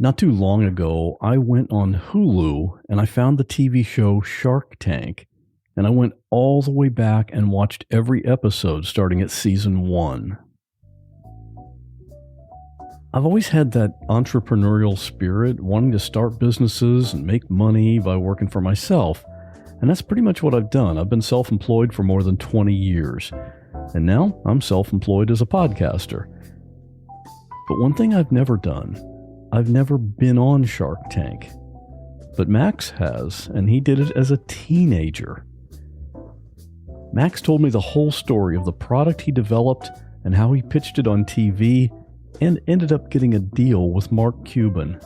Not too long ago, I went on Hulu and I found the TV show Shark Tank. And I went all the way back and watched every episode starting at season 1. I've always had that entrepreneurial spirit, wanting to start businesses and make money by working for myself. And that's pretty much what I've done. I've been self-employed for more than 20 years. And now I'm self-employed as a podcaster. But one thing I've never done, I've never been on Shark Tank. But Max has, and he did it as a teenager. Max told me the whole story of the product he developed and how he pitched it on TV and ended up getting a deal with Mark Cuban.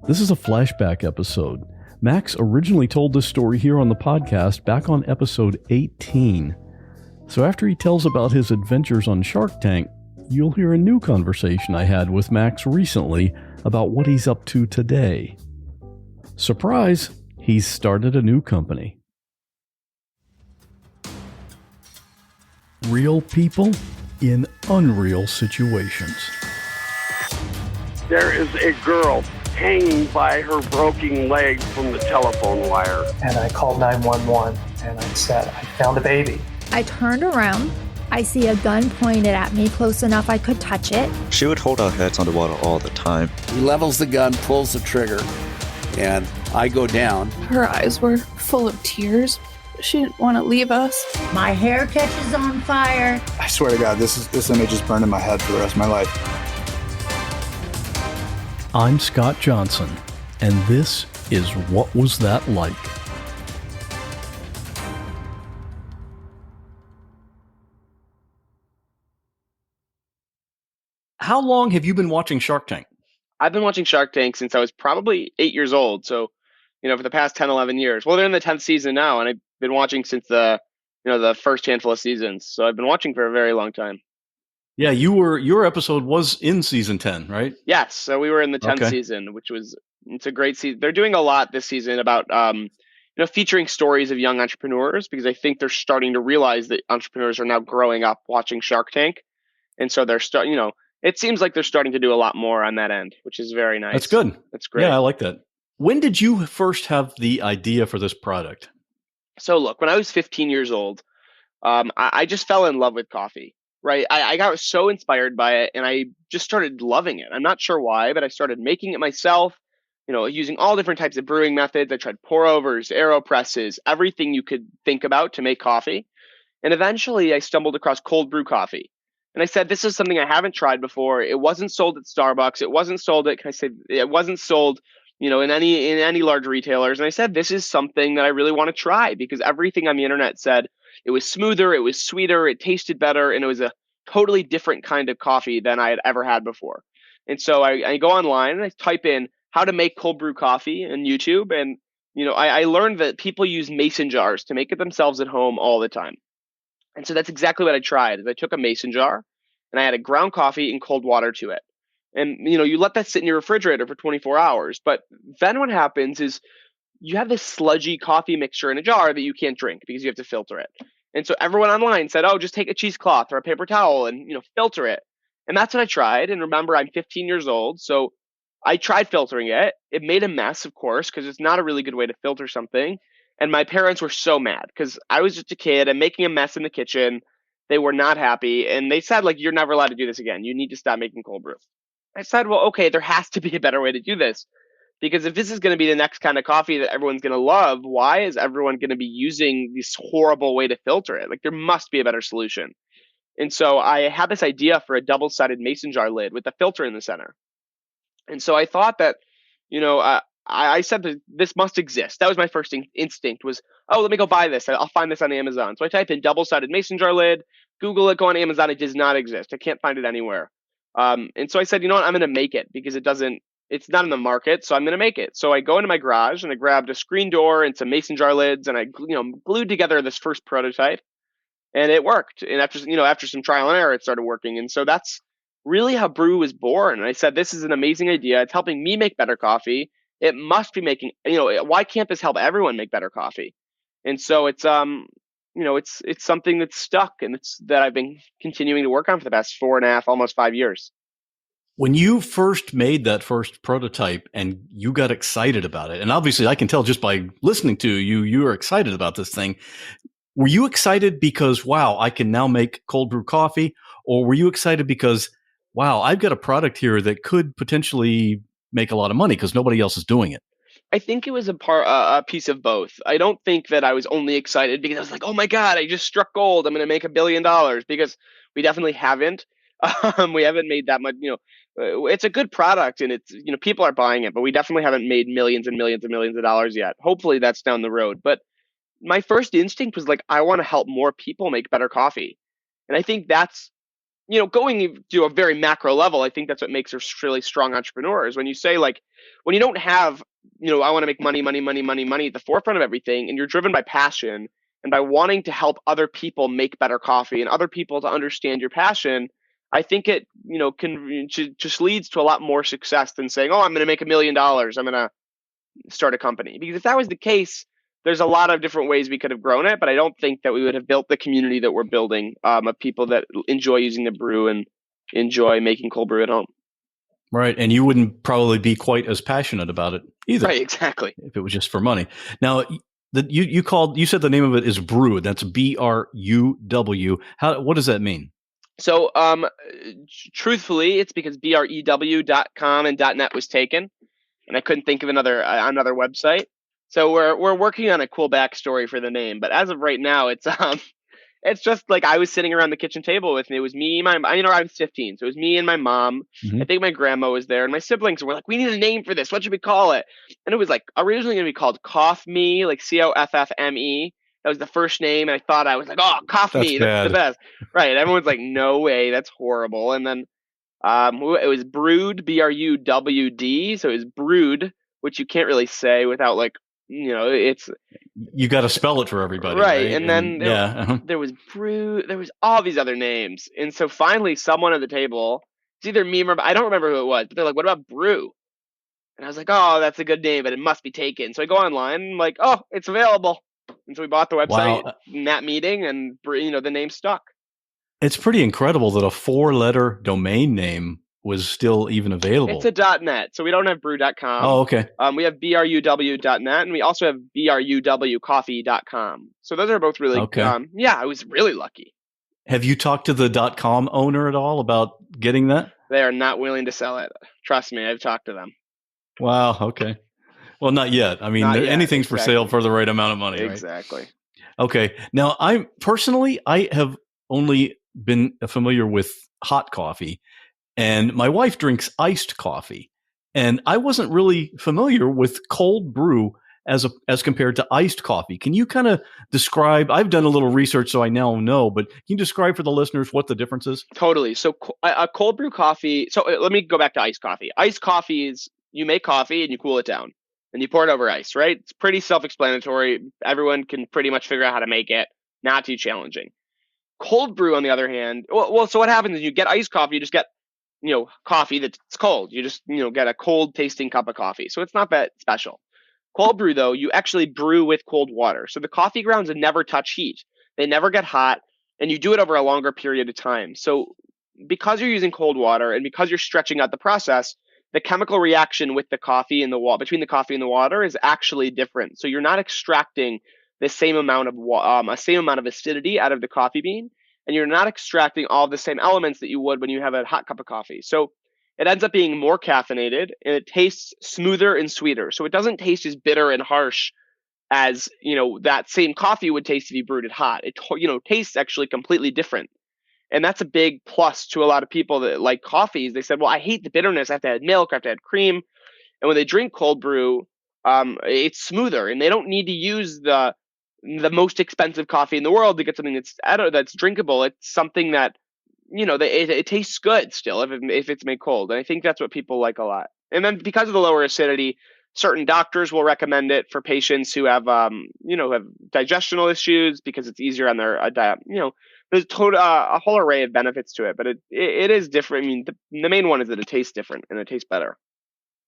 This is a flashback episode. Max originally told this story here on the podcast back on episode 18. So after he tells about his adventures on Shark Tank, you'll hear a new conversation I had with Max recently about what he's up to today. Surprise! He's started a new company. Real people in unreal situations. There is a girl hanging by her broken leg from the telephone wire. And I called 911 and I said, I found a baby. I turned around. I see a gun pointed at me close enough I could touch it. She would hold our heads underwater all the time. He levels the gun, pulls the trigger, and I go down. Her eyes were full of tears. She didn't want to leave us. My hair catches on fire. I swear to God, this image is burned in my head for the rest of my life. I'm Scott Johnson, and this is What Was That Like? How long have you been watching Shark Tank? I've been watching Shark Tank since I was probably 8 years old. So, for the past 10, 11 years. Well, they're in the 10th season now, and I've been watching since the first handful of seasons. So I've been watching for a very long time. Yeah, your episode was in season 10, right? Yes. So we were in the 10th season, it's a great season. They're doing a lot this season about, featuring stories of young entrepreneurs, because I think they're starting to realize that entrepreneurs are now growing up watching Shark Tank. And so they're it seems like they're starting to do a lot more on that end, which is very nice. That's good. That's great. Yeah, I like that. When did you first have the idea for this product? So look, when I was 15 years old, I just fell in love with coffee, right? I got so inspired by it and I just started loving it. I'm not sure why, but I started making it myself, using all different types of brewing methods. I tried pour overs, AeroPresses, everything you could think about to make coffee. And eventually I stumbled across cold brew coffee. And I said, this is something I haven't tried before. It wasn't sold at Starbucks. It wasn't sold at, it wasn't sold in any large retailers. And I said, this is something that I really want to try, because everything on the internet said it was smoother, it was sweeter, it tasted better, and it was a totally different kind of coffee than I had ever had before. And so I go online and I type in how to make cold brew coffee in YouTube. And, I learned that people use mason jars to make it themselves at home all the time. And so that's exactly what I tried. Is I took a mason jar and I added ground coffee and cold water to it. And, you let that sit in your refrigerator for 24 hours. But then what happens is you have this sludgy coffee mixture in a jar that you can't drink because you have to filter it. And so everyone online said, oh, just take a cheesecloth or a paper towel and, filter it. And that's what I tried. And remember, I'm 15 years old. So I tried filtering it. It made a mess, of course, because it's not a really good way to filter something. And my parents were so mad because I was just a kid. I'm making a mess in the kitchen. They were not happy. And they said, you're never allowed to do this again. You need to stop making cold brew. I said, well, okay, there has to be a better way to do this, because if this is going to be the next kind of coffee that everyone's going to love, why is everyone going to be using this horrible way to filter it? There must be a better solution. And so I had this idea for a double-sided mason jar lid with a filter in the center. And so I thought that, I said that this must exist. That was my first instinct was, oh, let me go buy this. I'll find this on Amazon. So I type in double-sided mason jar lid, Google it, go on Amazon. It does not exist. I can't find it anywhere. And so I said, I'm going to make it because it's not in the market. So I'm going to make it. So I go into my garage and I grabbed a screen door and some mason jar lids and I, glued together this first prototype and it worked. And after some trial and error, it started working. And so that's really how Brew was born. And I said, this is an amazing idea. It's helping me make better coffee. It must be making, why can't this help everyone make better coffee? And so it's something that's stuck and that I've been continuing to work on for the past 4.5, almost 5 years. When you first made that first prototype and you got excited about it, and obviously I can tell just by listening to you, you were excited about this thing. Were you excited because, wow, I can now make cold brew coffee? Or were you excited because, wow, I've got a product here that could potentially make a lot of money because nobody else is doing it? I think it was a piece of both. I don't think that I was only excited because I was like, oh my God, I just struck gold. I'm going to make $1 billion, because we definitely haven't. We haven't made that much, it's a good product and it's, people are buying it, but we definitely haven't made millions and millions and millions of dollars yet. Hopefully that's down the road. But my first instinct was like, I want to help more people make better coffee. And I think that's, going to a very macro level, I think that's what makes us really strong entrepreneurs. When you say, like, when you don't have, I want to make money, money, money, money, money at the forefront of everything, and you're driven by passion and by wanting to help other people make better coffee and other people to understand your passion, I think it, just leads to a lot more success than saying, oh, I'm going to make $1 million. I'm going to start a company. Because if that was the case, there's a lot of different ways we could have grown it, but I don't think that we would have built the community that we're building, of people that enjoy using the brew and enjoy making cold brew at home. Right. And you wouldn't probably be quite as passionate about it either. Right, exactly. If it was just for money. Now, you said the name of it is Brew. That's BRUW. What does that mean? So, truthfully, it's because brew.com and .net was taken, and I couldn't think of another website. So we're working on a cool backstory for the name, but as of right now, it's just like I was sitting around the kitchen table with me. It was me, I was 15, so it was me and my mom. Mm-hmm. I think my grandma was there, and my siblings were like, "We need a name for this. What should we call it?" And it was like originally going to be called Coff Me, like COFFME. That was the first name, and I thought, I was like, "Oh, Coff Me, that's the best." Right? And everyone's like, "No way, that's horrible." And then it was Brewed, BRUWD, so it was Brewed, which you can't really say without, like, it's, you got to spell it for everybody, right? And then there was Brew, there was all these other names, and so finally, someone at the table, it's either me or I don't remember who it was, but they're like, "What about Brew?" And I was like, "Oh, that's a good name, but it must be taken." So I go online, and I'm like, "Oh, it's available." And so we bought the website in that meeting, and the name stuck. It's pretty incredible that a 4-letter domain name was still even available. It's a .net, so we don't have brew.com. Oh, okay. We have bruw.net, and we also have bruwcoffee.com. So those are both really, okay. I was really lucky. Have you talked to the .com owner at all about getting that? They are not willing to sell it. Trust me, I've talked to them. Wow, okay. Well, not yet. I mean, anything's for sale for the right amount of money, exactly. Right? Okay. Now, I have only been familiar with hot coffee, and my wife drinks iced coffee, and I wasn't really familiar with cold brew as compared to iced coffee. Can you kind of describe? I've done a little research, so I now know, but can you describe for the listeners what the difference is? Totally. So a cold brew coffee. So let me go back to iced coffee. Iced coffee is, you make coffee and you cool it down and you pour it over ice, right? It's pretty self-explanatory. Everyone can pretty much figure out how to make it. Not too challenging. Cold brew, on the other hand, so what happens is you get iced coffee, you just get, coffee that's cold. You just, get a cold tasting cup of coffee. So it's not that special. Cold brew, though, you actually brew with cold water. So the coffee grounds never touch heat. They never get hot, and you do it over a longer period of time. So because you're using cold water and because you're stretching out the process, the chemical reaction with the coffee and between the coffee and the water is actually different. So you're not extracting the same amount of acidity out of the coffee bean, and you're not extracting all the same elements that you would when you have a hot cup of coffee. So it ends up being more caffeinated, and it tastes smoother and sweeter. So it doesn't taste as bitter and harsh as, that same coffee would taste if you brewed it hot. It, tastes actually completely different. And that's a big plus to a lot of people that like coffees. They said, well, I hate the bitterness. I have to add milk. I have to add cream. And when they drink cold brew, it's smoother, and they don't need to use the most expensive coffee in the world to get something that's drinkable. It's something that, it tastes good still if it's made cold. And I think that's what people like a lot. And then because of the lower acidity, certain doctors will recommend it for patients who have, who have digestional issues because it's easier on their diet. There's a whole array of benefits to it, but it is different. I mean, the main one is that it tastes different and it tastes better.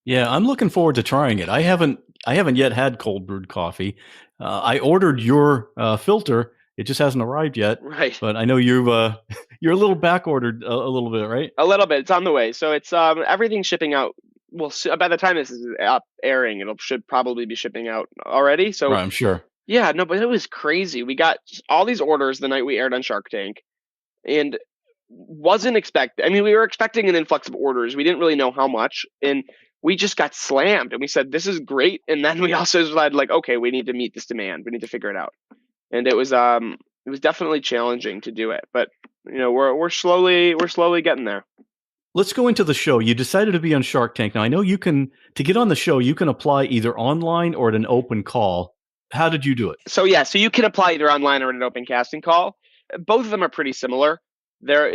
Yeah, I'm looking forward to trying it. I haven't yet had cold brewed coffee. I ordered your filter. It just hasn't arrived yet. Right. But I know you're a little back ordered a little bit, right? A little bit. It's on the way. So it's everything's shipping out. Well, by the time this is up airing, should probably be shipping out already. So Right, I'm sure. yeah, no, but it was crazy. We got all these orders the night we aired on Shark Tank, and wasn't expect. I mean, we were expecting an influx of orders. We didn't really know how much, and we just got slammed. And we said, "This is great." And then we also decided, like, okay, we need to meet this demand. We need to figure it out. And it was definitely challenging to do it, but we're slowly getting there. Let's go into the show. You decided to be on Shark Tank. Now, I know to get on the show, you can apply either online or at an open call. How did you do it? So you can apply either online or at an open casting call. Both of them are pretty similar. They're,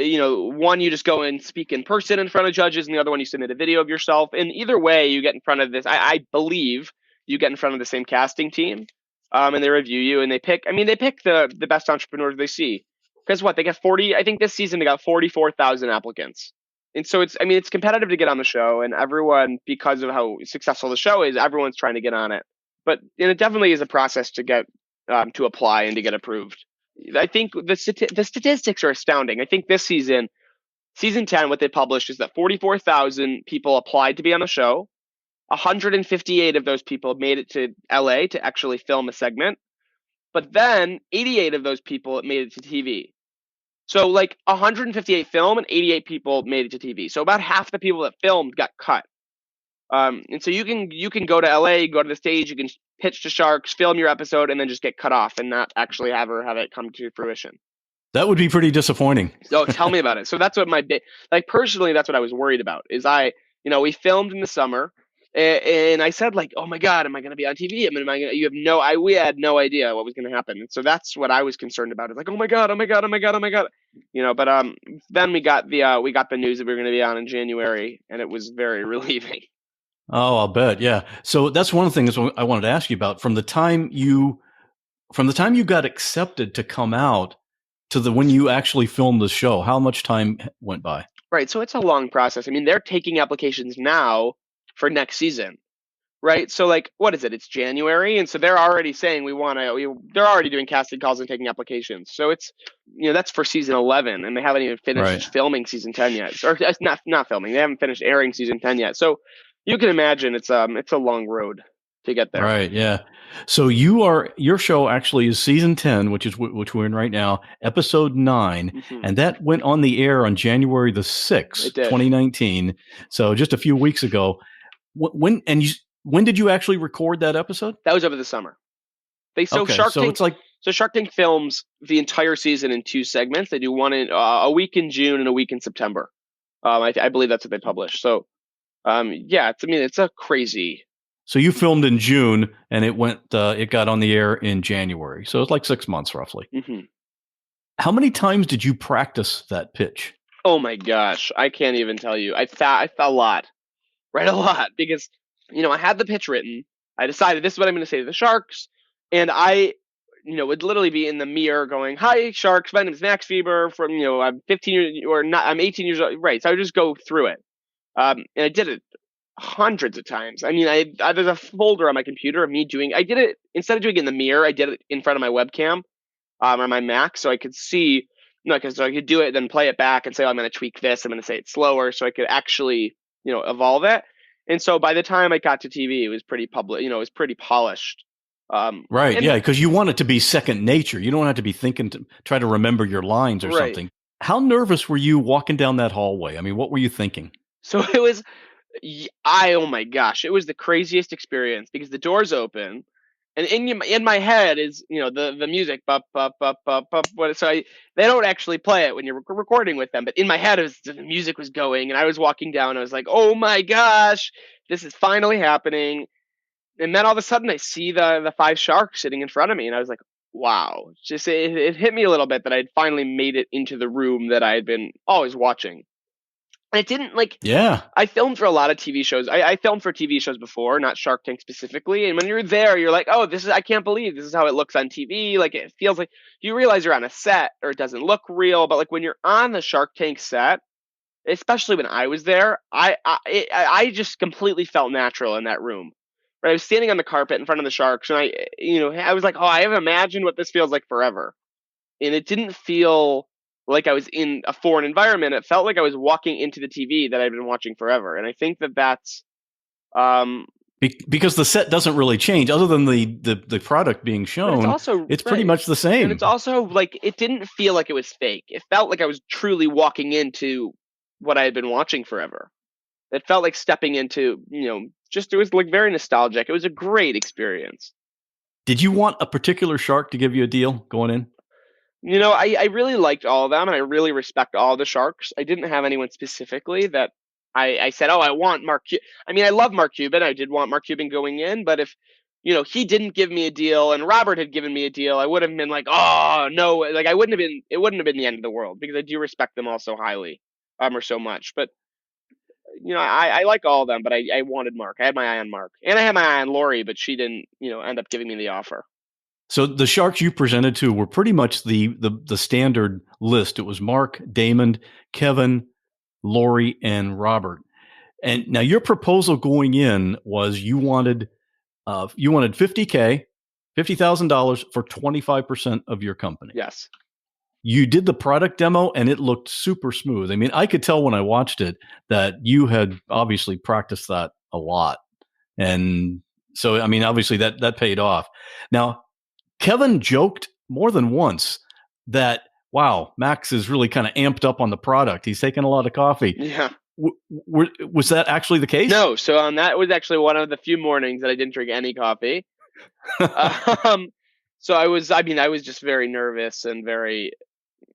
one, you just go and speak in person in front of judges, and the other one, you submit a video of yourself. And either way, you get in front of this. I believe you get in front of the same casting team, and they review you, and they pick the best entrepreneurs they see. Because what, they got 40, I think this season they got 44,000 applicants. And so it's competitive to get on the show, and everyone, because of how successful the show is, everyone's trying to get on it. But it definitely is a process to get to apply and to get approved. I think the statistics are astounding. I think this season 10, what they published is that 44,000 people applied to be on the show. 158 of those people made it to LA to actually film a segment. But then 88 of those people made it to TV. So like 158 film and 88 people made it to TV. So about half the people that filmed got cut. And so you can go to LA, go to the stage, you can pitch to Sharks, film your episode, and then just get cut off and not actually have it come to fruition. That would be pretty disappointing. Oh, tell me about it. So that's what personally, that's what I was worried about. Is we filmed in the summer, and I said, like, oh my God, am I going to be on TV? We had no idea what was going to happen. And so that's what I was concerned about. It's like, oh my God. But then we got the news that we were going to be on in January, and it was very relieving. Oh, I'll bet. Yeah. So that's one of the things I wanted to ask you about. From the time you got accepted to come out to when you actually filmed the show, how much time went by? Right. So it's a long process. I mean, they're taking applications now for next season. Right. So like, what is it? It's January. And so they're already saying they're already doing casting calls and taking applications. So it's, that's for season 11, and they haven't even finished filming season 10 yet. Or it's not filming. They haven't finished airing season 10 yet. So you can imagine it's a long road to get there. Right. Yeah. So your show actually is season 10, which we're in right now, episode 9. Mm-hmm. And that went on the air on January the 6th, 2019. So just a few weeks ago. When did you actually record that episode? That was over the summer. Shark Tank films the entire season in 2 segments. They do one in a week in June and a week in September. I believe that's what they published. So, it's a crazy. So you filmed in June, and it got on the air in January. So it's like 6 months roughly. Mm-hmm. How many times did you practice that pitch? Oh my gosh, I can't even tell you. I thought a lot, right? A lot, because I had the pitch written. I decided this is what I'm going to say to the Sharks, and I would literally be in the mirror going, "Hi, Sharks. My name is Max Feber. I'm 15 years or not. I'm 18 years old." Right. So I would just go through it, and I did it hundreds of times. I mean, there's a folder on my computer of me doing. I did it instead of doing it in the mirror. I did it in front of my webcam, or my Mac, so I could see. Because I could do it, then play it back and say, "Oh, I'm going to tweak this. I'm going to say it slower," so I could actually, evolve it. And so by the time I got to TV, it was pretty public. It was pretty polished. Right. Yeah. Because you want it to be second nature. You don't have to be thinking to try to remember your lines or something. How nervous were you walking down that hallway? I mean, what were you thinking? So it was, oh my gosh, it was the craziest experience because the doors open, and in my head is the music, bup, bup, bup, bup, bup. So they don't actually play it when you're recording with them, but in my head the music was going, and I was walking down. I was like, oh my gosh, this is finally happening. And then all of a sudden I see the 5 Sharks sitting in front of me, and I was like, wow. Just it hit me a little bit that I'd finally made it into the room that I had been always watching. And it didn't I filmed for a lot of TV shows. I filmed for TV shows before, not Shark Tank specifically. And when you're there, you're like, oh, I can't believe this is how it looks on TV. Like, it feels like you realize you're on a set or it doesn't look real. But like when you're on the Shark Tank set, especially when I was there, I just completely felt natural in that room. Right? I was standing on the carpet in front of the Sharks, and I was like, oh, I have imagined what this feels like forever. and it didn't feel like I was in a foreign environment. It felt like I was walking into the TV that I've been watching forever. And I think that's because the set doesn't really change other than the product being shown. It's pretty much the same. And it's also like, it didn't feel like it was fake. It felt like I was truly walking into what I had been watching forever. It felt like stepping into, it was like very nostalgic. It was a great experience. Did you want a particular shark to give you a deal going in? I really liked all of them, and I really respect all the sharks. I didn't have anyone specifically that I said, oh, I want Mark Cuban. I mean, I love Mark Cuban. I did want Mark Cuban going in, but if, he didn't give me a deal and Robert had given me a deal, I would have been like, oh, no. Like, it wouldn't have been the end of the world, because I do respect them all so highly, or so much. But, I like all of them, but I wanted Mark. I had my eye on Mark. And I had my eye on Lori, but she didn't, end up giving me the offer. So the sharks you presented to were pretty much the standard list. It was Mark, Damon, Kevin, Lori, and Robert. And now your proposal going in was you wanted $50,000 for 25% of your company. Yes. You did the product demo and it looked super smooth. I mean, I could tell when I watched it that you had obviously practiced that a lot. And so, I mean, obviously that paid off. Now, Kevin joked more than once that, wow, Max is really kind of amped up on the product. He's taking a lot of coffee. Yeah. Was that actually the case? No. So that was actually one of the few mornings that I didn't drink any coffee. So I was just very nervous and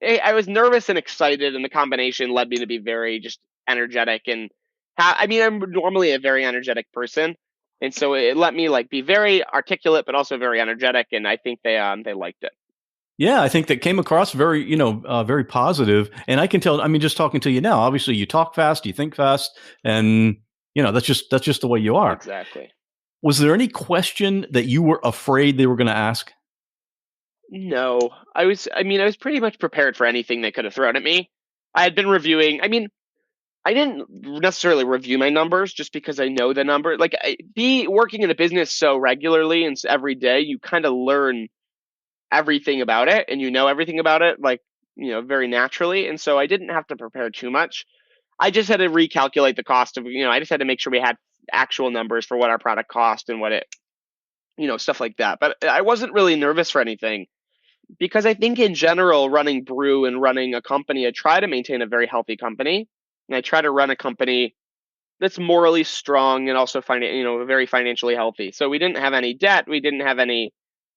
I was nervous and excited, and the combination led me to be very just energetic. And I'm normally a very energetic person. And so it let me be very articulate, but also very energetic. And I think they liked it. Yeah, I think that came across very, very positive. And I can tell, I mean, just talking to you now, obviously you talk fast, you think fast, and that's just the way you are. Exactly. Was there any question that you were afraid they were going to ask? No, I was pretty much prepared for anything they could have thrown at me. I had been reviewing. I didn't necessarily review my numbers just because I know the number. Working in a business so regularly and every day, you kind of learn everything about it, and everything about it, very naturally. And so I didn't have to prepare too much. I just had to recalculate the cost of, I just had to make sure we had actual numbers for what our product cost and what it, stuff like that. But I wasn't really nervous for anything, because I think in general, running Brew and running a company, I try to maintain a very healthy company. And I try to run a company that's morally strong and also very financially healthy. So we didn't have any debt. We didn't have any,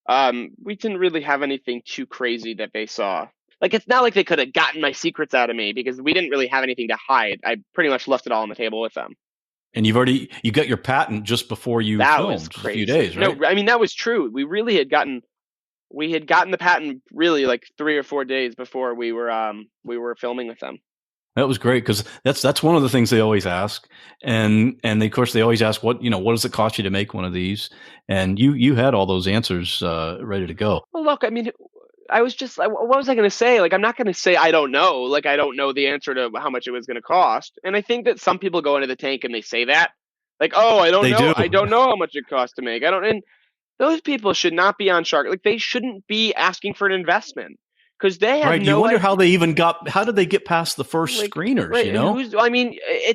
we didn't really have anything too crazy that they saw. It's not like they could have gotten my secrets out of me, because we didn't really have anything to hide. I pretty much left it all on the table with them. And you got your patent just before you filmed. That was crazy. A few days, right? No, that was true. We really had gotten the patent really 3 or 4 days before we were filming with them. That was great, because that's one of the things they always ask, and of course they always ask what does it cost you to make one of these, and you had all those answers ready to go. Well, look, I was just, what was I going to say? I'm not going to say I don't know. I don't know the answer to how much it was going to cost. And I think that some people go into the tank and they say that, oh, I don't know. I don't know how much it costs to make. And those people should not be on Shark. They shouldn't be asking for an investment. Because they have right. You wonder how did they get past the first screeners? Right,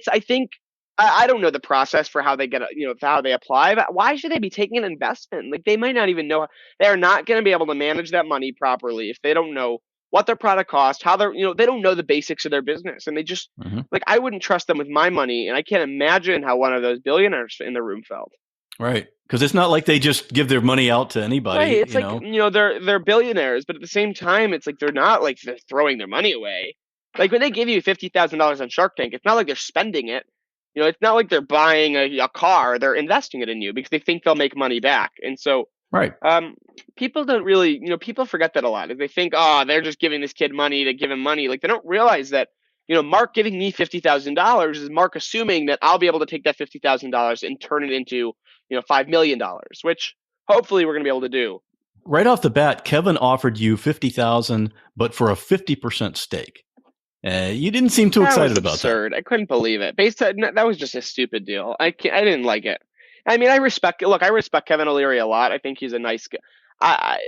I think I don't know the process for how they get, how they apply. But why should they be taking an investment? They might not even know. They're not going to be able to manage that money properly if they don't know what their product costs, how they're, they don't know the basics of their business, and they just I wouldn't trust them with my money, and I can't imagine how one of those billionaires in the room felt. Right. Because it's not like they just give their money out to anybody. Right. It's they're billionaires, but at the same time, it's they're not they're throwing their money away. When they give you $50,000 on Shark Tank, it's not like they're spending it. It's not like they're buying a car. They're investing it in you because they think they'll make money back. And so, right. People don't really, people forget that a lot. They think, oh, they're just giving this kid money to give him money. They don't realize that, Mark giving me $50,000 is Mark assuming that I'll be able to take that $50,000 and turn it into, $5 million, which hopefully we're going to be able to do. Right off the bat, Kevin offered you $50,000, but for a 50% stake. You didn't seem too excited about absurd. I couldn't believe it. That was just a stupid deal. I didn't like it. I respect Kevin O'Leary a lot. I think he's a nice guy.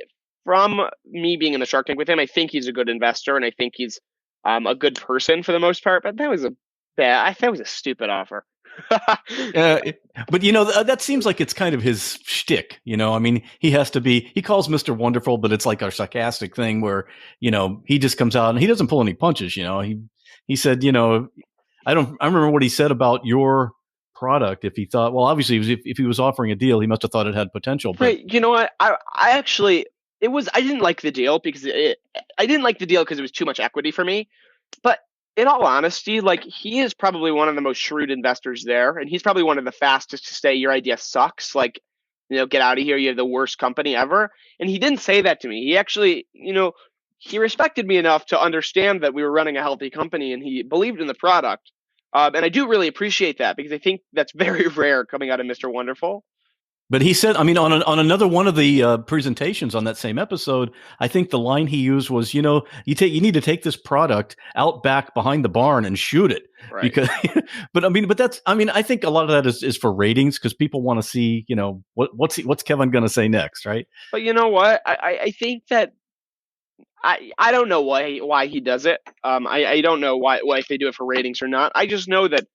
from me being in the Shark Tank with him, I think he's a good investor, and I think he's a good person for the most part. But that was a stupid offer. But that seems like it's kind of his shtick. I mean, he calls Mr. Wonderful, but it's like a sarcastic thing where, he just comes out and he doesn't pull any punches. He said, I remember what he said about your product. If he thought, well, obviously if he was offering a deal, he must have thought it had potential. But right. You know what? I actually, I didn't like the deal because it was too much equity for me. But in all honesty, like, he is probably one of the most shrewd investors there, and he's probably one of the fastest to say your idea sucks. Like, get out of here. You have the worst company ever. And he didn't say that to me. He actually, he respected me enough to understand that we were running a healthy company, and he believed in the product. And I do really appreciate that, because I think that's very rare coming out of Mr. Wonderful. But he said, I mean, on another one of the presentations on that same episode, I think the line he used was, you need to take this product out back behind the barn and shoot it. Right. Because, I think a lot of that is for ratings, because people want to see, what's Kevin going to say next, right? But you know what? I think that I don't know why he does it. I don't know why if they do it for ratings or not. I just know that,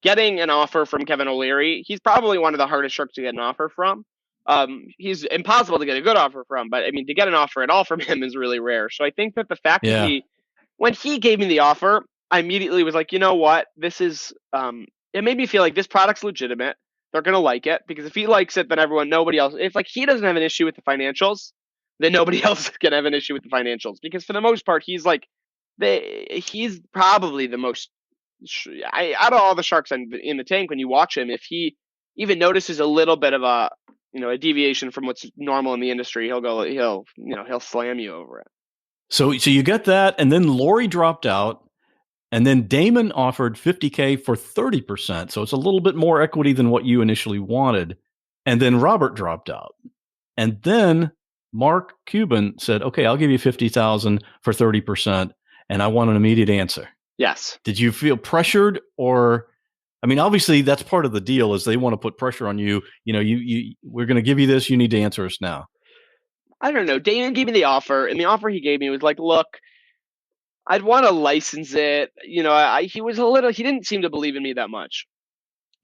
getting an offer from Kevin O'Leary, he's probably one of the hardest sharks to get an offer from. He's impossible to get a good offer from, but I mean, to get an offer at all from him is really rare. So I think that the fact that when he gave me the offer, I immediately was like, you know what, this is, it made me feel like this product's legitimate. They're going to like it, because if he likes it, then nobody else, if like he doesn't have an issue with the financials, then nobody else can have an issue with the financials, because for the most part, he's he's probably the most, out of all the sharks in the tank, when you watch him, if he even notices a little bit of a deviation from what's normal in the industry, he'll slam you over it. So you get that, and then Lori dropped out, and then Damon offered $50K for 30%. So it's a little bit more equity than what you initially wanted. And then Robert dropped out, and then Mark Cuban said, "Okay, I'll give you $50,000 for 30%, and I want an immediate answer." Yes. Did you feel pressured, or, I mean, obviously that's part of the deal, is they want to put pressure on you. We're going to give you this. You need to answer us now. I don't know. Damon gave me the offer, and the offer he gave me was like, look, I'd want to license it. He didn't seem to believe in me that much.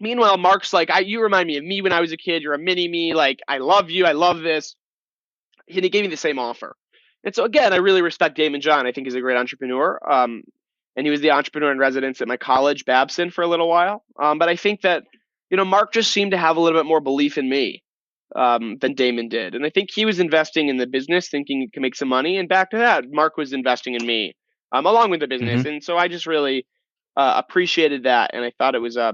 Meanwhile, Mark's like, you remind me of me when I was a kid. You're a mini me. Like, I love you. I love this. And he gave me the same offer. And so again, I really respect Damon John. I think he's a great entrepreneur. And he was the entrepreneur in residence at my college, Babson, for a little while. But I think that, Mark just seemed to have a little bit more belief in me than Damon did. And I think he was investing in the business, thinking he could make some money. And back to that, Mark was investing in me along with the business. Mm-hmm. And so I just really appreciated that. And I thought it was, I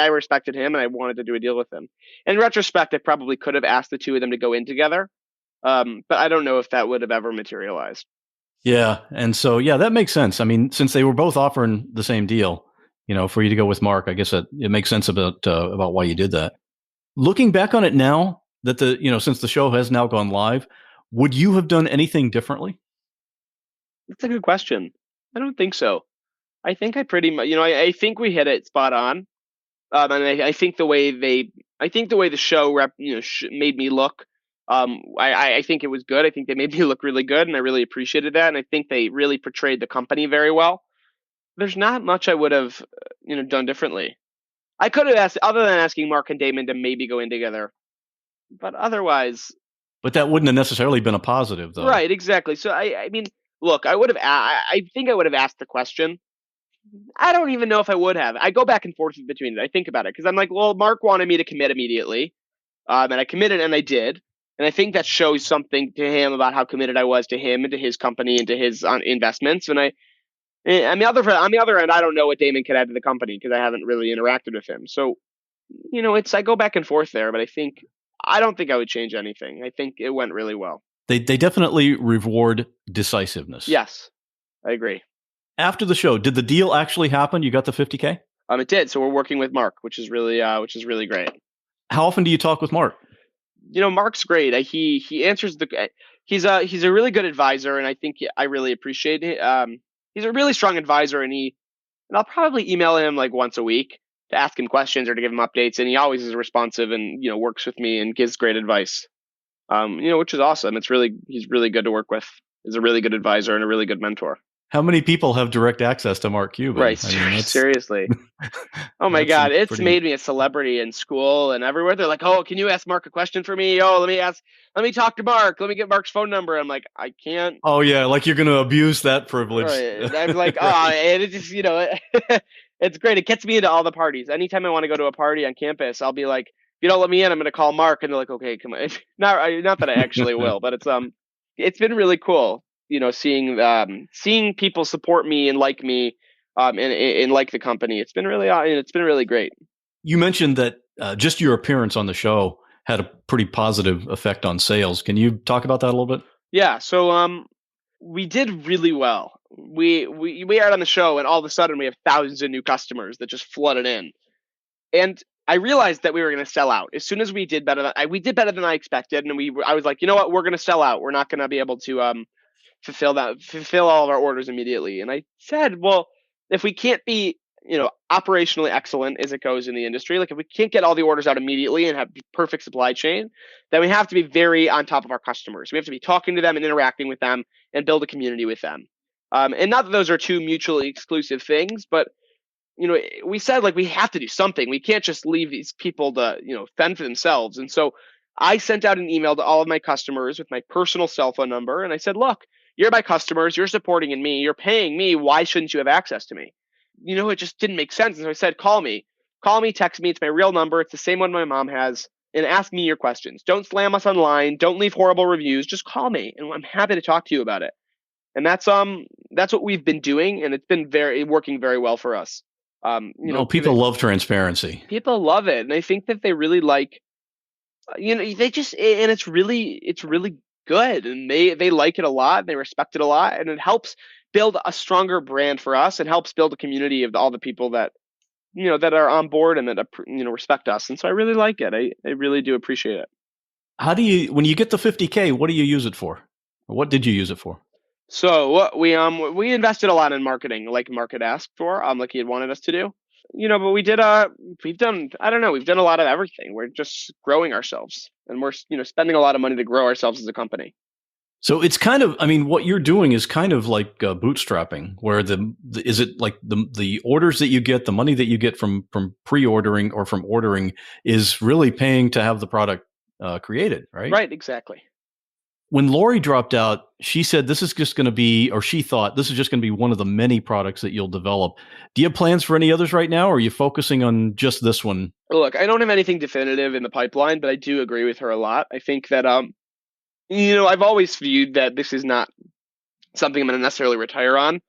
respected him, and I wanted to do a deal with him. In retrospect, I probably could have asked the two of them to go in together. But I don't know if that would have ever materialized. Yeah. And so, that makes sense. I mean, since they were both offering the same deal, for you to go with Mark, I guess it makes sense about why you did that. Looking back on it now that since the show has now gone live, would you have done anything differently? That's a good question. I don't think so. I think I pretty much, I think we hit it spot on. And I think the way the show made me look, I think it was good. I think they made me look really good, and I really appreciated that. And I think they really portrayed the company very well. There's not much I would have, done differently. I could have asked, other than asking Mark and Damon to maybe go in together, but otherwise. But that wouldn't have necessarily been a positive, though. Right, exactly. So I mean, look, I think I would have asked the question. I don't even know if I would have. I go back and forth between it. I think about it, because I'm like, well, Mark wanted me to commit immediately, and I committed, and I did. And I think that shows something to him about how committed I was to him and to his company and to his investments. And on the other end, I don't know what Damon could add to the company, because I haven't really interacted with him. So, I go back and forth there, but I don't think I would change anything. I think it went really well. They definitely reward decisiveness. Yes, I agree. After the show, did the deal actually happen? You got the $50K? It did. So we're working with Mark, which is really great. How often do you talk with Mark? Mark's great. He answers he's a really good advisor, and I think I really appreciate it. He's a really strong advisor, and I'll probably email him like once a week to ask him questions or to give him updates, and he always is responsive and works with me and gives great advice. which is awesome. He's really good to work with. He's a really good advisor and a really good mentor. How many people have direct access to Mark Cuban? Right. I mean, Seriously. Oh my God. It's made me a celebrity in school and everywhere. They're like, oh, can you ask Mark a question for me? Oh, let me talk to Mark. Let me get Mark's phone number. I'm like, I can't. Oh yeah. Like you're going to abuse that privilege. Right. I'm like, and it just, it's great. It gets me into all the parties. Anytime I want to go to a party on campus, I'll be like, if you don't let me in, I'm going to call Mark. And they're like, okay, come on. Not that I actually will, but it's been really cool. Seeing people support me and like me, and like the company. It's been really great. You mentioned that just your appearance on the show had a pretty positive effect on sales. Can you talk about that a little bit? Yeah. So we did really well. We aired on the show, and all of a sudden we have thousands of new customers that just flooded in. And I realized that we were going to sell out as soon as we did better than I expected. And I was like, you know what, we're going to sell out. We're not going to be able to fulfill all of our orders immediately. And I said, well, if we can't be, operationally excellent as it goes in the industry, like if we can't get all the orders out immediately and have perfect supply chain, then we have to be very on top of our customers. We have to be talking to them and interacting with them and build a community with them. And not that those are two mutually exclusive things, but we said like we have to do something. We can't just leave these people to, fend for themselves. And so I sent out an email to all of my customers with my personal cell phone number. And I said, look, you're my customers. You're supporting in me. You're paying me. Why shouldn't you have access to me? It just didn't make sense. And so I said, call me, text me. It's my real number. It's the same one my mom has. And ask me your questions. Don't slam us online. Don't leave horrible reviews. Just call me. And I'm happy to talk to you about it. And that's what we've been doing. And it's been working very well for us. People love transparency. People love it. And I think that they really like, it's really good. And they like it a lot. And they respect it a lot. And it helps build a stronger brand for us. It helps build a community of all the people that, that are on board and that, respect us. And so I really like it. I really do appreciate it. How do you, when you get the 50K, what do you use it for? Or what did you use it for? So we invested a lot in marketing, like Market asked for, like he had wanted us to do, but we've done a lot of everything. We're just growing ourselves, and we're, spending a lot of money to grow ourselves as a company. So it's kind of, what you're doing is kind of like bootstrapping, where is it like the orders that you get, the money that you get from pre-ordering or from ordering is really paying to have the product created, right? Right, exactly. When Lori dropped out, she said this is just going to be, or she thought this is just going to be one of the many products that you'll develop. Do you have plans for any others right now, or are you focusing on just this one? Look, I don't have anything definitive in the pipeline, but I do agree with her a lot. I think that, I've always viewed that this is not something I'm going to necessarily retire on,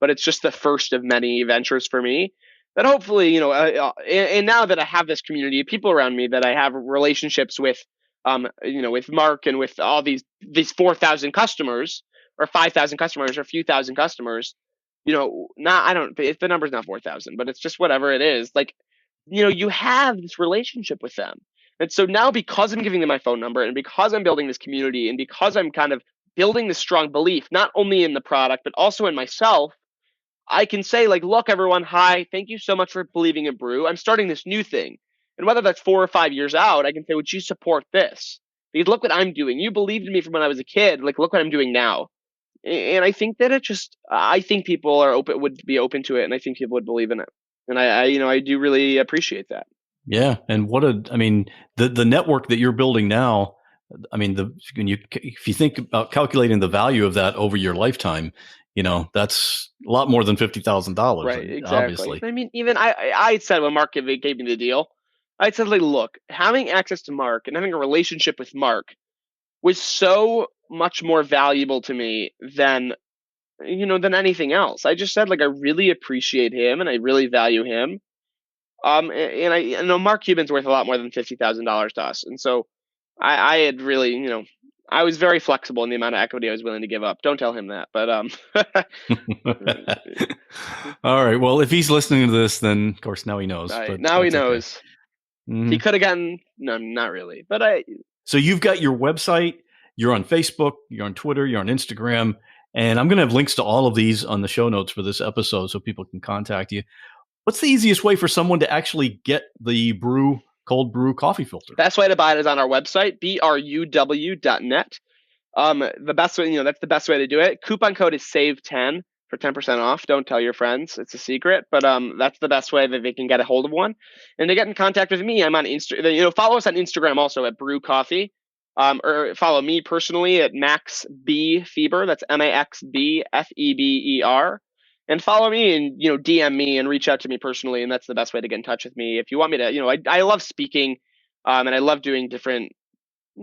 but it's just the first of many ventures for me that hopefully, and now that I have this community of people around me that I have relationships with, with Mark and with all these 4,000 customers or 5,000 customers or a few thousand customers, the number's not 4,000, but it's just whatever it is. Like, you have this relationship with them. And so now, because I'm giving them my phone number and because I'm building this community and because I'm kind of building this strong belief, not only in the product, but also in myself, I can say like, look, everyone, hi, thank you so much for believing in Brew. I'm starting this new thing. And whether that's 4 or 5 years out, I can say, would you support this? Because look what I'm doing. You believed in me from when I was a kid. Like, look what I'm doing now. And I think that I think people would be open to it. And I think people would believe in it. And I do really appreciate that. Yeah. And the network that you're building now, if you think about calculating the value of that over your lifetime, that's a lot more than $50,000. Right. Exactly. Obviously. Even I said when Mark gave me the deal, I said, like, look, having access to Mark and having a relationship with Mark was so much more valuable to me than anything else. I just said, like, I really appreciate him and I really value him. And I know Mark Cuban's worth a lot more than $50,000 to us. And so I had really, I was very flexible in the amount of equity I was willing to give up. Don't tell him that, but All right. Well, if he's listening to this, then of course now he knows. But now he knows. Okay. Mm-hmm. He could have gotten no, not really. But So you've got your website. You're on Facebook. You're on Twitter. You're on Instagram. And I'm going to have links to all of these on the show notes for this episode so people can contact you. What's the easiest way for someone to actually get the Brew cold brew coffee filter. Best way to buy it is on our website, bruw.net. The best way, that's the best way to do it. Coupon code is SAVE10 for 10% off. Don't tell your friends. It's a secret, but that's the best way that they can get a hold of one. And to get in contact with me, I'm on Instagram. Follow us on Instagram also at Brew Coffee. Or follow me personally at Max B Feber. That's MAXBFEBER. And follow me and DM me and reach out to me personally, and that's the best way to get in touch with me. If you want me to, I love speaking, and I love doing different.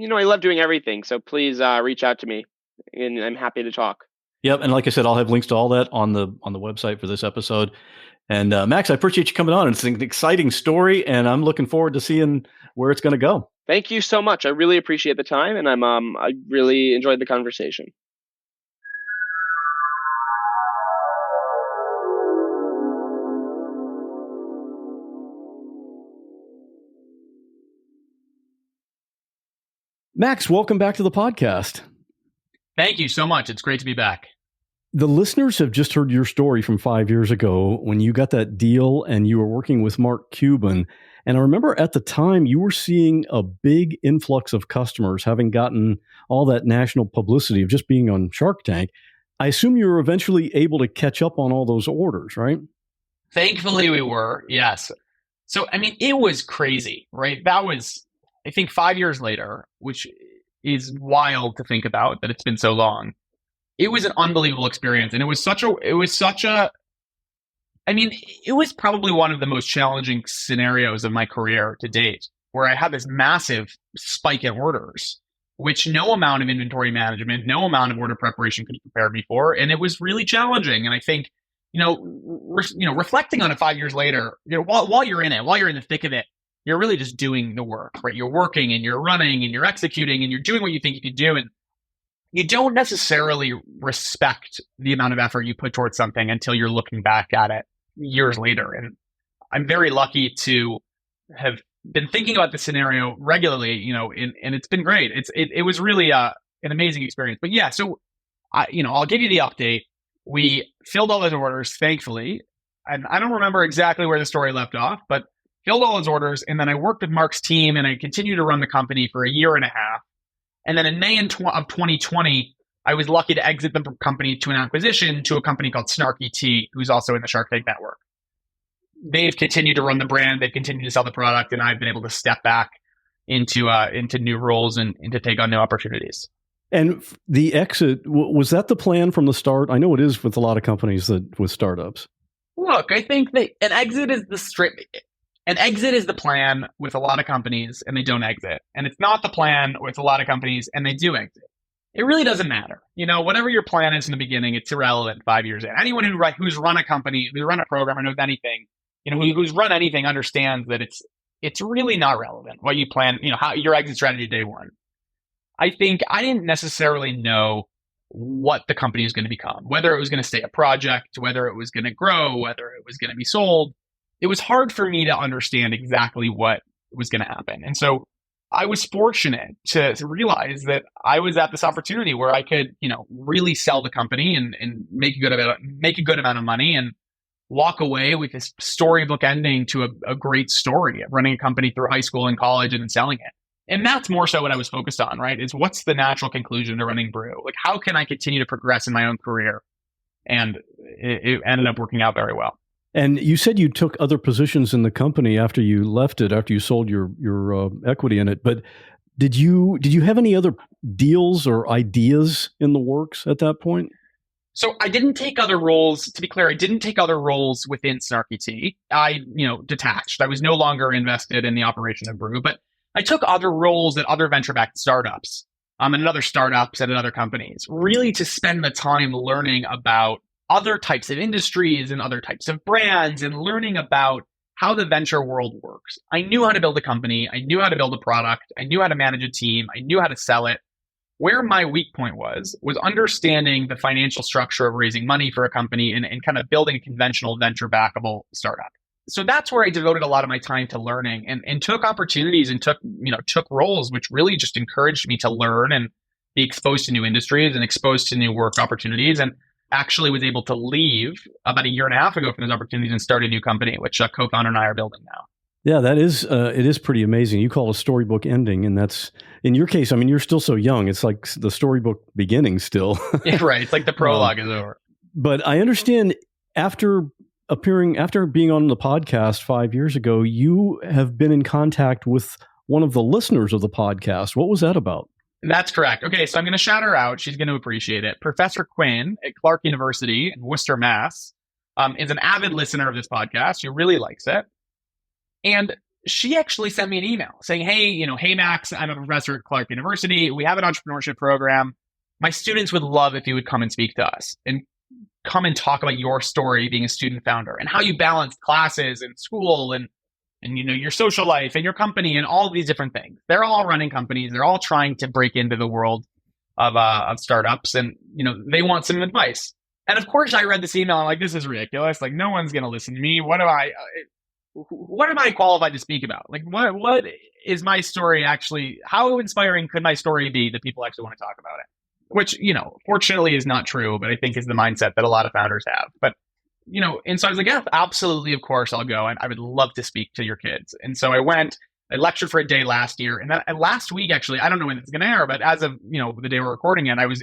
I love doing everything. So please reach out to me, and I'm happy to talk. Yep, and like I said, I'll have links to all that on the website for this episode. And Max, I appreciate you coming on. It's an exciting story, and I'm looking forward to seeing where it's going to go. Thank you so much. I really appreciate the time, and I really enjoyed the conversation. Max, welcome back to the podcast. Thank you so much. It's great to be back. The listeners have just heard your story from 5 years ago when you got that deal and you were working with Mark Cuban. And I remember at the time you were seeing a big influx of customers, having gotten all that national publicity of just being on Shark Tank. I assume you were eventually able to catch up on all those orders, right? Thankfully, we were, yes. So, it was crazy, right? That was, I think, 5 years later, which is wild to think about that it's been so long. It was an unbelievable experience. And it was probably one of the most challenging scenarios of my career to date, where I had this massive spike in orders, which no amount of inventory management, no amount of order preparation could prepare me for. And it was really challenging. And I think, reflecting on it 5 years later, while you're in it, while you're in the thick of it, you're really just doing the work, right? You're working and you're running and you're executing and you're doing what you think you can do. And you don't necessarily respect the amount of effort you put towards something until you're looking back at it years later. And I'm very lucky to have been thinking about this scenario regularly, and it's been great. It was really an amazing experience. But yeah, so I'll give you the update. We filled all those orders, thankfully. And I don't remember exactly where the story left off, but filled all those orders. And then I worked with Mark's team and I continued to run the company for a year and a half. And then in May of 2020, I was lucky to exit the company to an acquisition to a company called Snarky Tea, who's also in the Shark Tank network. They've continued to run the brand. They've continued to sell the product. And I've been able to step back into new roles and to take on new opportunities. And the exit, was that the plan from the start? I know it is with a lot of companies with startups. Look, I think that an exit is the plan with a lot of companies and they don't exit. And it's not the plan with a lot of companies and they do exit. It really doesn't matter. Whatever your plan is in the beginning, it's irrelevant 5 years in. Anyone who's run a company, who's run a program or knows anything, who's run anything understands that it's really not relevant what you plan, how your exit strategy day one. I think I didn't necessarily know what the company was going to become, whether it was going to stay a project, whether it was going to grow, whether it was going to be sold. It was hard for me to understand exactly what was going to happen. And so I was fortunate to realize that I was at this opportunity where I could, really sell the company and make a good amount of money and walk away with this storybook ending to a great story of running a company through high school and college and then selling it. And that's more so what I was focused on, right? Is what's the natural conclusion to running Brew? Like, how can I continue to progress in my own career? And it ended up working out very well. And you said you took other positions in the company after you left it, after you sold your equity in it. But did you have any other deals or ideas in the works at that point? So I didn't take other roles. To be clear, I didn't take other roles within Snarky Tea. I, detached. I was no longer invested in the operation of Brew, but I took other roles at other venture-backed startups, and other startups at other companies, really to spend the time learning about other types of industries and other types of brands and learning about how the venture world works. I knew how to build a company. I knew how to build a product. I knew how to manage a team. I knew how to sell it. Where my weak point was understanding the financial structure of raising money for a company and kind of building a conventional venture backable startup. So that's where I devoted a lot of my time to learning and took opportunities and took roles, which really just encouraged me to learn and be exposed to new industries and exposed to new work opportunities. And actually was able to leave about a year and a half ago from those opportunities and start a new company, which a co-founder and I are building now. Yeah, that is it is pretty amazing. You call a storybook ending, and that's in your case. I mean, you're still so young. It's like the storybook beginning still. Yeah, right. It's like the prologue is over. But I understand after being on the podcast 5 years ago, you have been in contact with one of the listeners of the podcast. What was that about? That's correct. Okay, so I'm going to shout her out. She's going to appreciate it. Professor Quinn at Clark University in Worcester, Mass. Is an avid listener of this podcast. She really likes it. And she actually sent me an email saying, hey Max, I'm a professor at Clark University. We have an entrepreneurship program. My students would love if you would come and speak to us and come and talk about your story being a student founder and how you balance classes and school and your social life and your company and all of these different things. They're all running companies. They're all trying to break into the world of startups, and they want some advice. And of course, I read this email. I'm like, this is ridiculous. Like, no one's going to listen to me. What am I qualified to speak about? Like, what is my story actually? How inspiring could my story be that people actually want to talk about it? Which, fortunately is not true, but I think is the mindset that a lot of founders have. But, and so I was like, yeah, absolutely. Of course I'll go. And I would love to speak to your kids. And so I went, I lectured for a day last year. And then last week, actually, I don't know when it's going to air, but as of, the day we're recording it, I was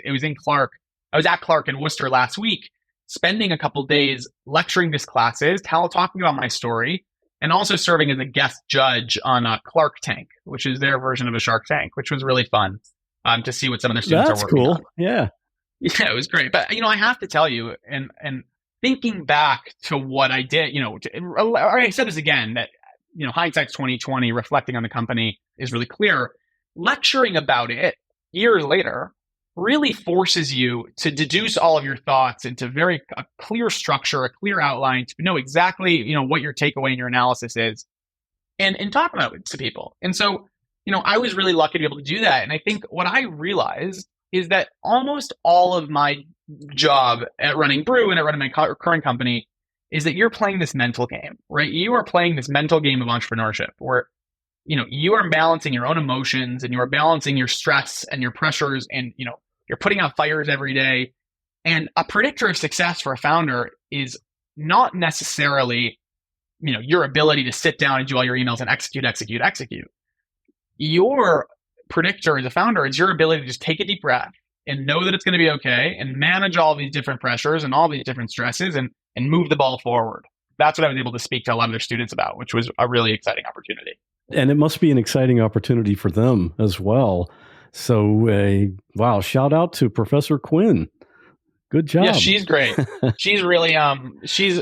at Clark in Worcester last week, spending a couple days lecturing these classes, talking about my story, and also serving as a guest judge on Clark Tank, which is their version of a Shark Tank, which was really fun to see what some of their students are working on. Yeah. Yeah, it was great. But, I have to tell you, and thinking back to what I did, I said this again, that, hindsight's 2020, reflecting on the company is really clear. Lecturing about it years later really forces you to deduce all of your thoughts into a clear structure, a clear outline, to know exactly, what your takeaway and your analysis is, and talk about it to people. And so, I was really lucky to be able to do that. And I think what I realized is that almost all of my job at running Brew and at running my current company is that you're playing this mental game, right? You are playing this mental game of entrepreneurship where, you are balancing your own emotions and you are balancing your stress and your pressures, and, you're putting out fires every day. And a predictor of success for a founder is not necessarily, your ability to sit down and do all your emails and execute. Your predictor as a founder is your ability to just take a deep breath and know that it's going to be okay and manage all these different pressures and all these different stresses and move the ball forward. That's what I was able to speak to a lot of their students about, which was a really exciting opportunity. And it must be an exciting opportunity for them as well. So, wow, shout out to Professor Quinn. Good job. Yeah, she's great. She's really, she's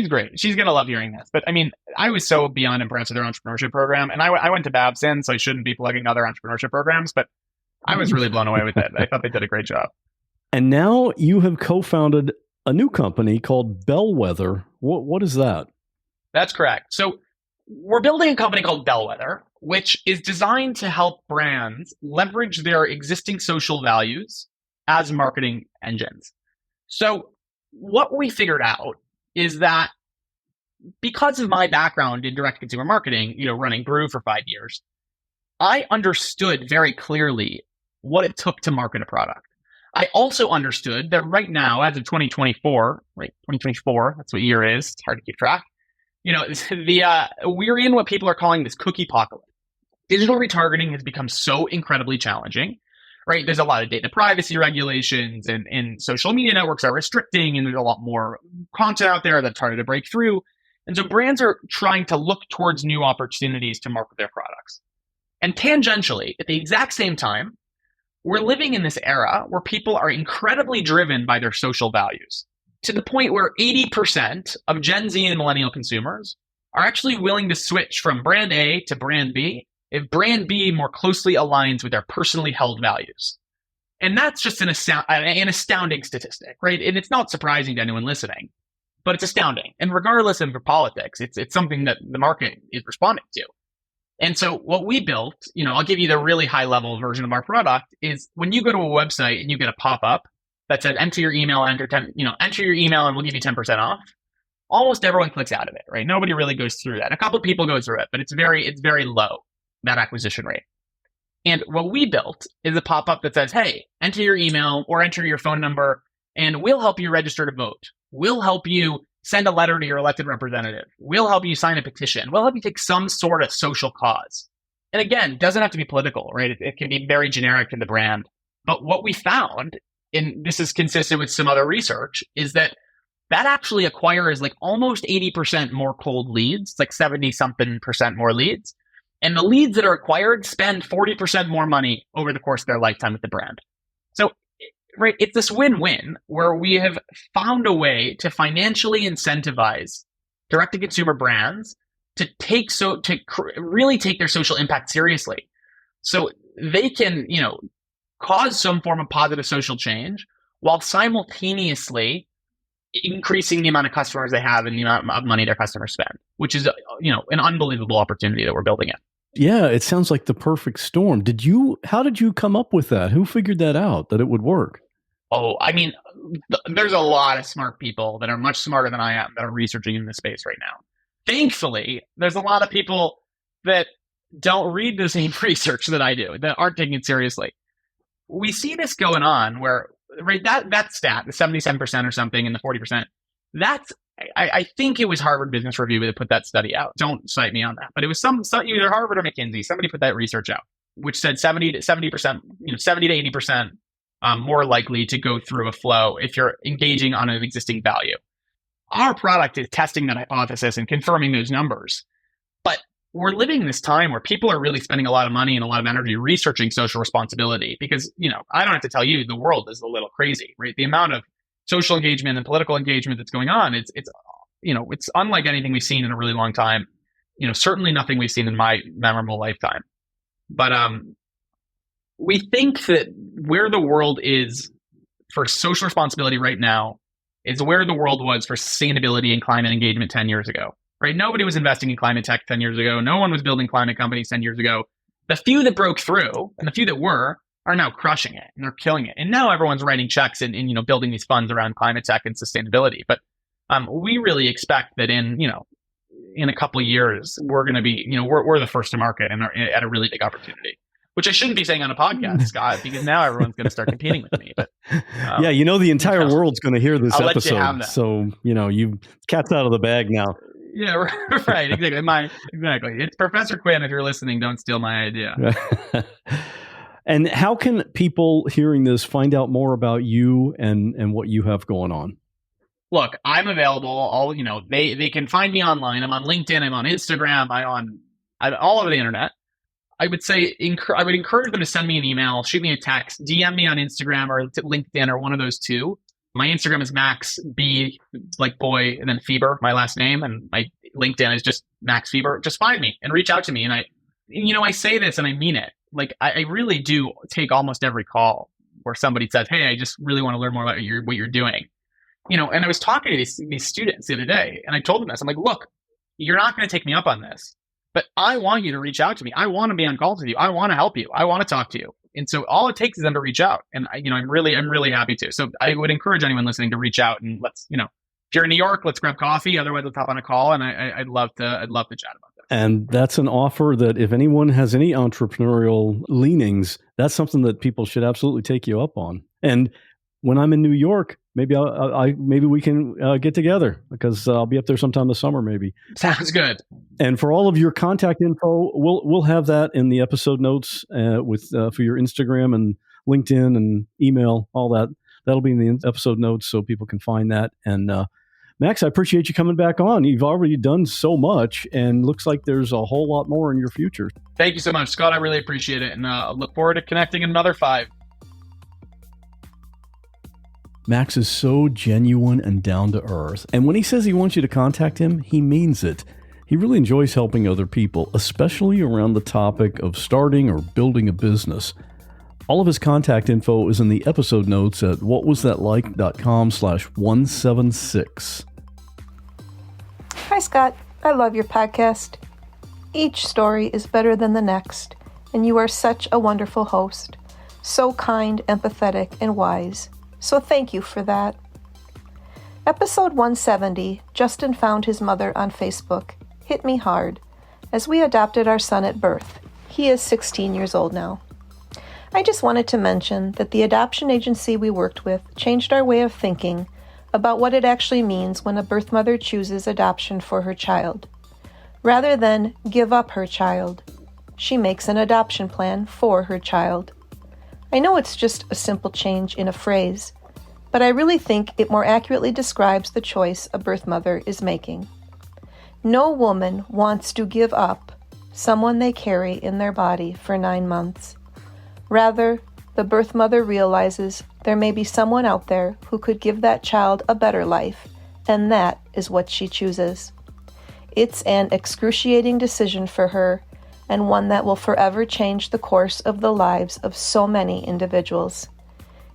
great. She's going to love hearing this. But I mean, I was so beyond impressed with their entrepreneurship program. And I went to Babson, so I shouldn't be plugging other entrepreneurship programs, but I was really blown away with it. I thought they did a great job. And now you have co-founded a new company called Bellwether. What is that? That's correct. So we're building a company called Bellwether, which is designed to help brands leverage their existing social values as marketing engines. So what we figured out is that because of my background in direct consumer marketing, running Brew for 5 years, I understood very clearly what it took to market a product. I also understood that right now, as of 2024, right, 2024, that's what year is. It's hard to keep track. We're in what people are calling this cookie apocalypse. Digital retargeting has become so incredibly challenging, right? There's a lot of data privacy regulations and social media networks are restricting, and there's a lot more content out there that's harder to break through. And so brands are trying to look towards new opportunities to market their products. And tangentially, at the exact same time, we're living in this era where people are incredibly driven by their social values, to the point where 80% of Gen Z and millennial consumers are actually willing to switch from brand A to brand B if brand B more closely aligns with their personally held values. And that's just an astounding statistic, right? And it's not surprising to anyone listening, but it's astounding. And regardless of politics, it's something that the market is responding to. And so what we built, I'll give you the really high level version of our product, is when you go to a website and you get a pop-up that says enter your email, enter your email and we'll give you 10% off. Almost everyone clicks out of it, right? Nobody really goes through that. A couple of people go through it, but it's very low, that acquisition rate. And what we built is a pop-up that says, hey, enter your email or enter your phone number and we'll help you register to vote. We'll help you send a letter to your elected representative. We'll help you sign a petition. We'll help you take some sort of social cause. And again, doesn't have to be political, right? It can be very generic in the brand. But what we found, and this is consistent with some other research, is that actually acquires like almost 80% more cold leads. It's like 70-something% more leads. And the leads that are acquired spend 40% more money over the course of their lifetime with the brand. So, right, it's this win-win where we have found a way to financially incentivize direct-to-consumer brands to really take their social impact seriously. So they can, cause some form of positive social change while simultaneously increasing the amount of customers they have and the amount of money their customers spend, which is, an unbelievable opportunity that we're building in. Yeah, it sounds like the perfect storm. How did you come up with that? Who figured that out, that it would work? Oh, I mean, there's a lot of smart people that are much smarter than I am that are researching in this space right now. Thankfully, there's a lot of people that don't read the same research that I do, that aren't taking it seriously. We see this going on where, right, that stat, the 77% or something and the 40%, I think it was Harvard Business Review that put that study out. Don't cite me on that. But it was either Harvard or McKinsey. Somebody put that research out, which said 70 to 80% more likely to go through a flow if you're engaging on an existing value. Our product is testing that hypothesis and confirming those numbers. But we're living in this time where people are really spending a lot of money and a lot of energy researching social responsibility because, I don't have to tell you, the world is a little crazy, right? The amount of social engagement and political engagement that's going on, it's unlike anything we've seen in a really long time. Certainly nothing we've seen in my memorable lifetime. But we think that where the world is for social responsibility right now is where the world was for sustainability and climate engagement 10 years ago, right? Nobody was investing in climate tech 10 years ago. No one was building climate companies 10 years ago. The few that broke through and the few that are now crushing it and they're killing it. And now everyone's writing checks and building these funds around climate tech and sustainability. But we really expect that in a couple of years, we're going to be, we're the first to market and are at a really big opportunity. Which I shouldn't be saying on a podcast, Scott, because now everyone's going to start competing with me. But the entire world's going to hear this I'll episode. Let you have that. So you cat's out of the bag now. Yeah, right. Exactly. It's Professor Quinn. If you're listening, don't steal my idea. And how can people hearing this find out more about you and what you have going on? Look, I'm available. They can find me online. I'm on LinkedIn. I'm on Instagram. I'm all over the internet. I would say I would encourage them to send me an email, shoot me a text, DM me on Instagram or LinkedIn or one of those two. My Instagram is Max B, like boy, and then Feber, my last name, and my LinkedIn is just Max Feber. Just find me and reach out to me. And I say this and I mean it. Like I really do take almost every call where somebody says, "Hey, I just really want to learn more about what you're doing." And I was talking to these students the other day, and I told them this. I'm like, "Look, you're not going to take me up on this. But I want you to reach out to me. I want to be on calls with you. I want to help you. I want to talk to you." And so all it takes is them to reach out. And I'm really happy to. So I would encourage anyone listening to reach out and let's, if you're in New York, let's grab coffee. Otherwise, let's hop on a call. And I'd love to chat about this. And that's an offer that if anyone has any entrepreneurial leanings, that's something that people should absolutely take you up on. And when I'm in New York, maybe maybe we can get together because I'll be up there sometime this summer. Maybe sounds good. And for all of your contact info, we'll have that in the episode notes for your Instagram and LinkedIn and email. All that that'll be in the episode notes so people can find that. And Max, I appreciate you coming back on. You've already done so much, and looks like there's a whole lot more in your future. Thank you so much, Scott. I really appreciate it, and I look forward to connecting in another 5. Max is so genuine and down to earth. And when he says he wants you to contact him, he means it. He really enjoys helping other people, especially around the topic of starting or building a business. All of his contact info is in the episode notes at whatwasthatlike.com/176. Hi, Scott. I love your podcast. Each story is better than the next, and you are such a wonderful host. So kind, empathetic, and wise. So thank you for that. Episode 170, Justin found his mother on Facebook, hit me hard, as we adopted our son at birth. He is 16 years old now. I just wanted to mention that the adoption agency we worked with changed our way of thinking about what it actually means when a birth mother chooses adoption for her child. Rather than give up her child, she makes an adoption plan for her child. I know it's just a simple change in a phrase, but I really think it more accurately describes the choice a birth mother is making. No woman wants to give up someone they carry in their body for 9 months. Rather, the birth mother realizes there may be someone out there who could give that child a better life, and that is what she chooses. It's an excruciating decision for her, and one that will forever change the course of the lives of so many individuals.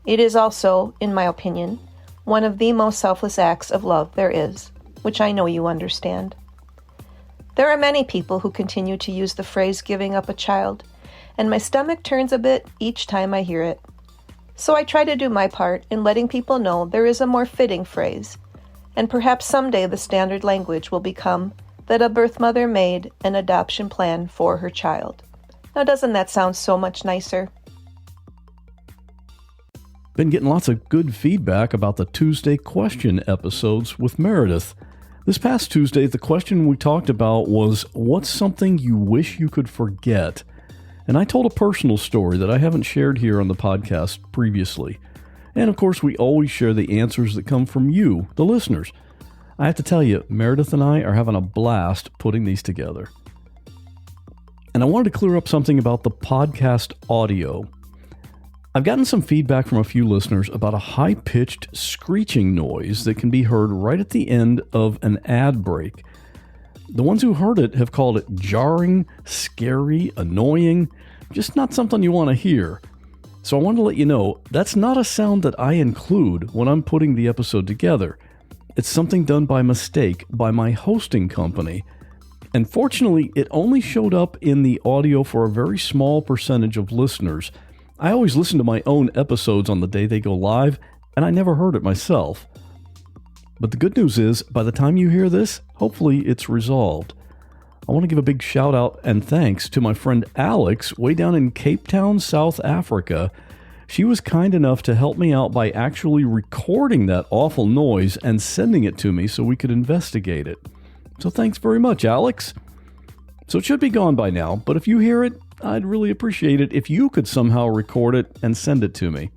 It is also, in my opinion, one of the most selfless acts of love there is, which I know you understand. There are many people who continue to use the phrase giving up a child, and my stomach turns a bit each time I hear it. So I try to do my part in letting people know there is a more fitting phrase, and perhaps someday the standard language will become that a birth mother made an adoption plan for her child. Now, doesn't that sound so much nicer? Been getting lots of good feedback about the Tuesday question episodes with Meredith. This past Tuesday, the question we talked about was, what's something you wish you could forget? And I told a personal story that I haven't shared here on the podcast previously. And of course, we always share the answers that come from you, the listeners. I have to tell you, Meredith and I are having a blast putting these together. And I wanted to clear up something about the podcast audio. I've gotten some feedback from a few listeners about a high-pitched screeching noise that can be heard right at the end of an ad break. The ones who heard it have called it jarring, scary, annoying, just not something you want to hear. So I wanted to let you know, that's not a sound that I include when I'm putting the episode together. It's something done by mistake by my hosting company. And fortunately, it only showed up in the audio for a very small percentage of listeners. I always listen to my own episodes on the day they go live, and I never heard it myself. But the good news is, by the time you hear this, hopefully it's resolved. I want to give a big shout out and thanks to my friend Alex way down in Cape Town, South Africa. She was kind enough to help me out by actually recording that awful noise and sending it to me so we could investigate it. So thanks very much, Alex. So it should be gone by now, but if you hear it, I'd really appreciate it if you could somehow record it and send it to me.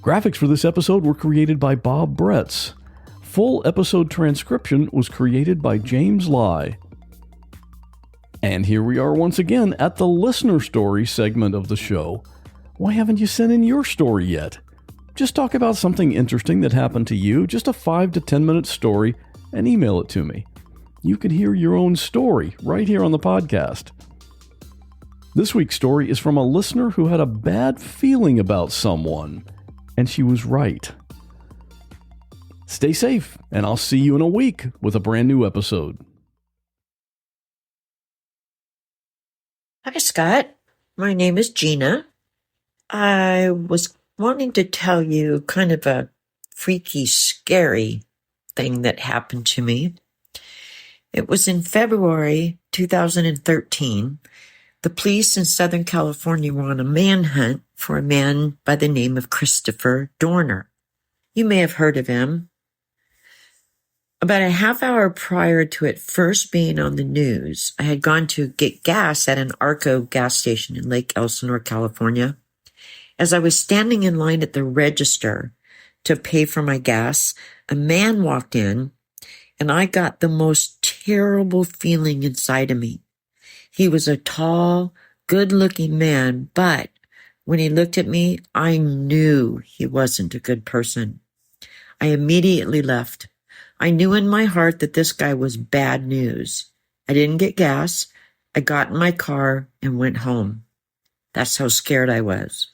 Graphics for this episode were created by Bob Bretz. Full episode transcription was created by James Lai. And here we are once again at the listener story segment of the show. Why haven't you sent in your story yet? Just talk about something interesting that happened to you, just a 5 to 10 minute story, and email it to me. You could hear your own story right here on the podcast. This week's story is from a listener who had a bad feeling about someone, and she was right. Stay safe, and I'll see you in a week with a brand new episode. Hi, Scott. My name is Gina. I was wanting to tell you kind of a freaky, scary thing that happened to me. It was in February 2013. The police in Southern California were on a manhunt for a man by the name of Christopher Dorner. You may have heard of him. About a half hour prior to it first being on the news, I had gone to get gas at an Arco gas station in Lake Elsinore, California. As I was standing in line at the register to pay for my gas, a man walked in, and I got the most terrible feeling inside of me. He was a tall, good-looking man, but when he looked at me, I knew he wasn't a good person. I immediately left. I knew in my heart that this guy was bad news. I didn't get gas. I got in my car and went home. That's how scared I was.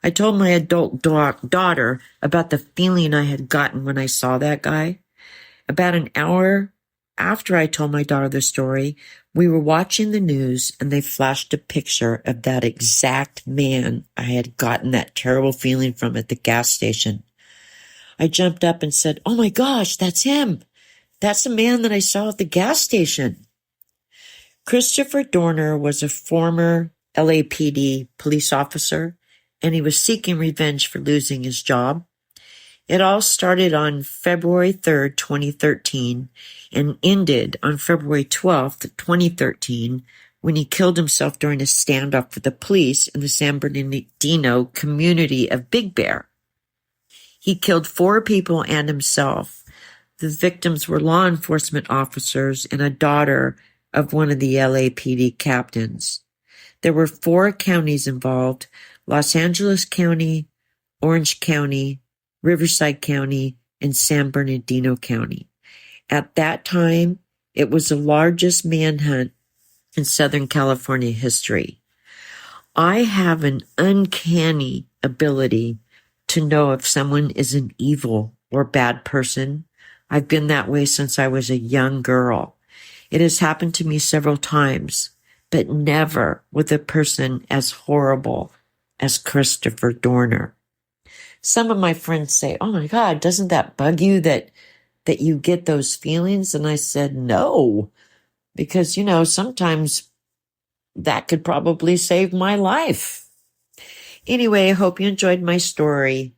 I told my adult daughter about the feeling I had gotten when I saw that guy. About an hour after I told my daughter the story, we were watching the news and they flashed a picture of that exact man I had gotten that terrible feeling from at the gas station. I jumped up and said, "Oh my gosh, that's him. That's the man that I saw at the gas station." Christopher Dorner was a former LAPD police officer, and he was seeking revenge for losing his job. It all started on February 3rd, 2013, and ended on February 12th, 2013, when he killed himself during a standoff with the police in the San Bernardino community of Big Bear. He killed 4 people and himself. The victims were law enforcement officers and a daughter of one of the LAPD captains. There were 4 counties involved: Los Angeles County, Orange County, Riverside County, and San Bernardino County. At that time, it was the largest manhunt in Southern California history. I have an uncanny ability to know if someone is an evil or bad person. I've been that way since I was a young girl. It has happened to me several times, but never with a person as horrible as Christopher Dorner. Some of my friends say, "Oh my God, doesn't that bug you that you get those feelings?" And I said, no, because, sometimes that could probably save my life. Anyway, I hope you enjoyed my story.